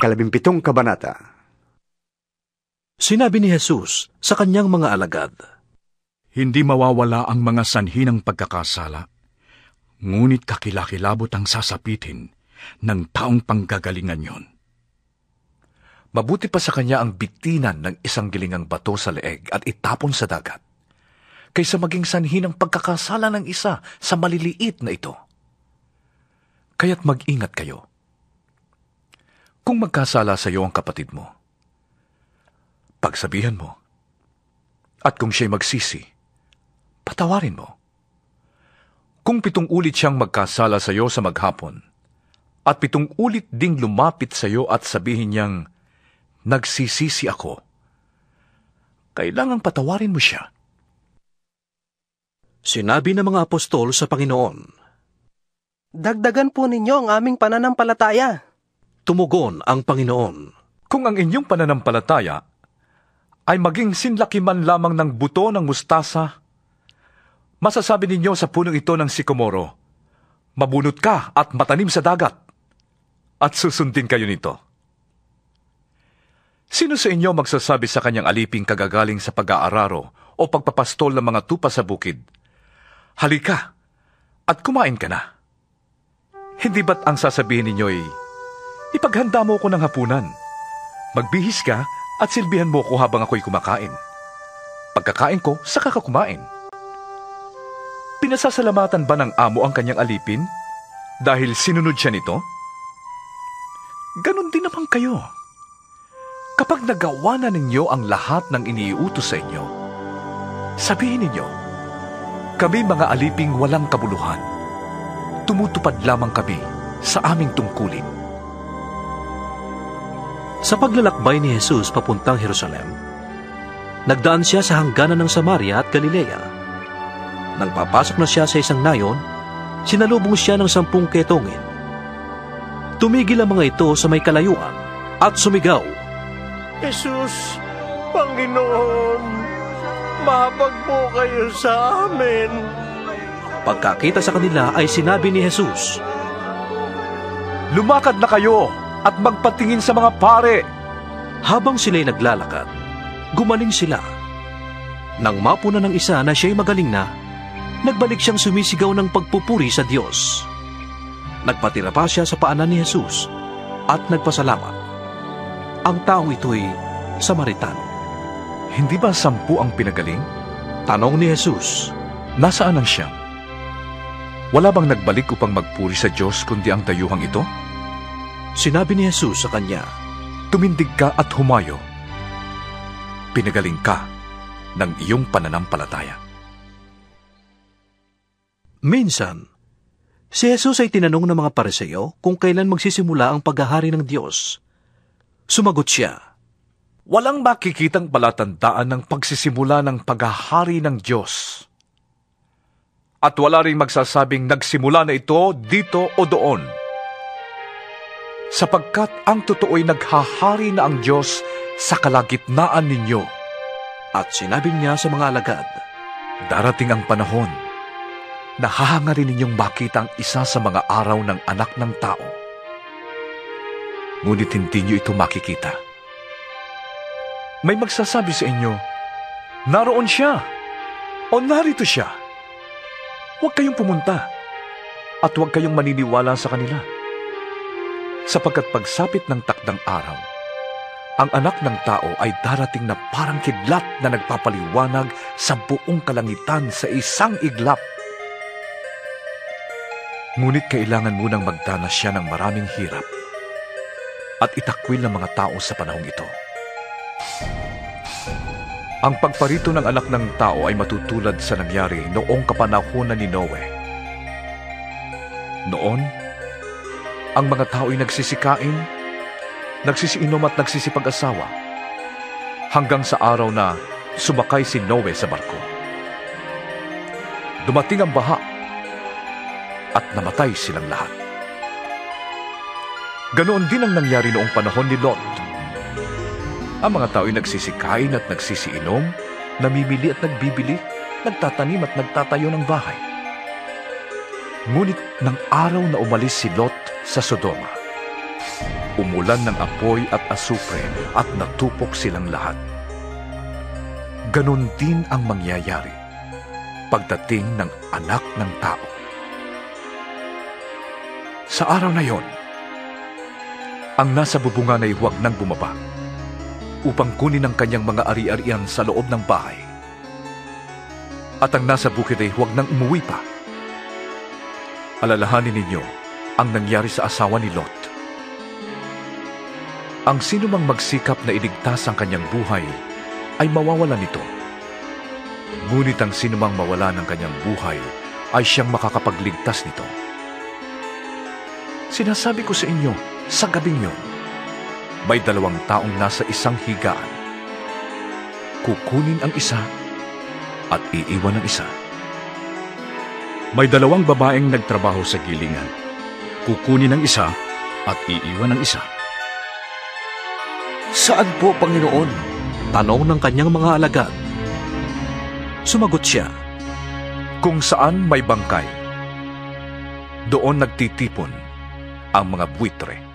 Ikalabimpitong kabanata. Sinabi ni Jesus sa kanyang mga alagad, Hindi mawawala ang mga sanhi ng pagkakasala, ngunit kakilakilabot ang sasapitin ng taong panggagalingan yon. Mabuti pa sa kanya ang bitinan ng isang gilingang bato sa leeg at itapon sa dagat, kaysa maging sanhi ng pagkakasala ng isa sa maliliit na ito. Kaya't mag-ingat kayo. Kung magkasala sa iyo ang kapatid mo, pagsabihan mo. At kung siya'y magsisi, patawarin mo. Kung 7 ulit siyang magkasala sa iyo sa maghapon, at 7 ulit ding lumapit sa iyo at sabihin niyang, nagsisisi ako, kailangang patawarin mo siya. Sinabi ng mga apostol sa Panginoon, Dagdagan po ninyo ang aming pananampalataya. Tumugon ang Panginoon, Kung ang inyong pananampalataya ay maging sinlaki man lamang ng buto ng mustasa, masasabi ninyo sa punong ito ng sikomoro, mabunot ka at matanim sa dagat, at susundin kayo nito. Sino sa inyo magsasabi sa kanyang aliping kagagaling sa pag-aararo o pagpapastol ng mga tupa sa bukid, halika at kumain ka na? Hindi ba't ang sasabihin ninyo'y, ipaghanda mo ko ng hapunan, magbihis ka at silbihan mo ko habang ako'y kumakain. Pagkakain ko, saka ka kumain. Pinasasalamatan ba ng amo ang kanyang alipin dahil sinunod siya nito? Ganon din naman kayo. Kapag nagawa na ninyo ang lahat ng iniuutos sa inyo, sabihin ninyo, kami mga aliping walang kabuluhan. Tumutupad lamang kami sa aming tungkulin. Sa paglalakbay ni Jesus papuntang Jerusalem, nagdaan siya sa hangganan ng Samaria at Galilea. Nang papasok na siya sa isang nayon, sinalubong siya ng 10 ketongin. Tumigil ang mga ito sa may kalayuan at sumigaw, Jesus, Panginoon, mabag po kayo sa amin. Pagkakita sa kanila ay sinabi ni Jesus, Lumakad na kayo at magpatingin sa mga pare. Habang sila'y naglalakad, gumaling sila. Nang mapuna ng isa na siya'y magaling na, nagbalik siyang sumisigaw ng pagpupuri sa Diyos. Nagpatira pa siya sa paanan ni Jesus at nagpasalamat. Ang taong ito'y Samaritano. Hindi ba 10 ang pinagaling? Tanong ni Jesus, Nasaan ang siyam? Wala bang nagbalik upang magpuri sa Diyos kundi ang dayuhang ito? Sinabi ni Jesus sa kanya, Tumindig ka at humayo. Pinagaling ka ng iyong pananampalataya. Minsan, si Jesus ay tinanong ng mga Pariseo kung kailan magsisimula ang paghahari ng Diyos. Sumagot siya, Walang makikitang palatandaan ng pagsisimula ng paghahari ng Diyos. At wala ring magsasabing nagsimula na ito dito o doon. Sapagkat ang totoo'y naghahari na ang Diyos sa kalagitnaan ninyo. At sinabi niya sa mga alagad, Darating ang panahon na hahangarin ninyong makita ang isa sa mga araw ng anak ng tao. Ngunit hindi niyo ito makikita. May magsasabi sa inyo, naroon siya o narito siya. Huwag kayong pumunta at huwag kayong maniniwala sa kanila. Sapagkat pagsapit ng takdang araw, ang anak ng tao ay darating na parang kidlat na nagpapaliwanag sa buong kalangitan sa isang iglap. Ngunit kailangan munang magdanas siya ng maraming hirap at itakwil ng mga tao sa panahong ito. Ang pagparito ng anak ng tao ay matutulad sa nangyari noong kapanahunan ni Noe. Noon, ang mga tao'y nagsisikain, nagsisiinom at nagsisipag-asawa hanggang sa araw na sumakay si Noe sa barko. Dumating ang baha at namatay silang lahat. Ganoon din ang nangyari noong panahon ni Lot. Ang mga tao'y nagsisikain at nagsisiinom, namimili at nagbibili, nagtatanim at nagtatayo ng bahay. Ngunit nang araw na umalis si Lot sa Sodoma, umulan ng apoy at asupre at natupok silang lahat. Ganon din ang mangyayari pagdating ng Anak ng Tao. Sa araw na yon, ang nasa bubungan ay huwag nang bumaba upang kunin ang kanyang mga ari-arian sa loob ng bahay. At ang nasa bukid ay huwag nang umuwi pa. Alalahanin ninyo ang nangyari sa asawa ni Lot. Ang sinumang magsikap na iligtas ang kanyang buhay ay mawawala nito. Ngunit ang sinumang mawala ng kanyang buhay ay siyang makakapagligtas nito. Sinasabi ko sa inyo, sa gabing yon, may 2 taong nasa isang higaan. Kukunin ang isa at iiwan ang isa. May 2 babaeng nagtrabaho sa gilingan. Kukunin ang isa at iiwan ang isa. Saan po, Panginoon? Tanong ng kanyang mga alagad. Sumagot siya, Kung saan may bangkay, doon nagtitipon ang mga buitre.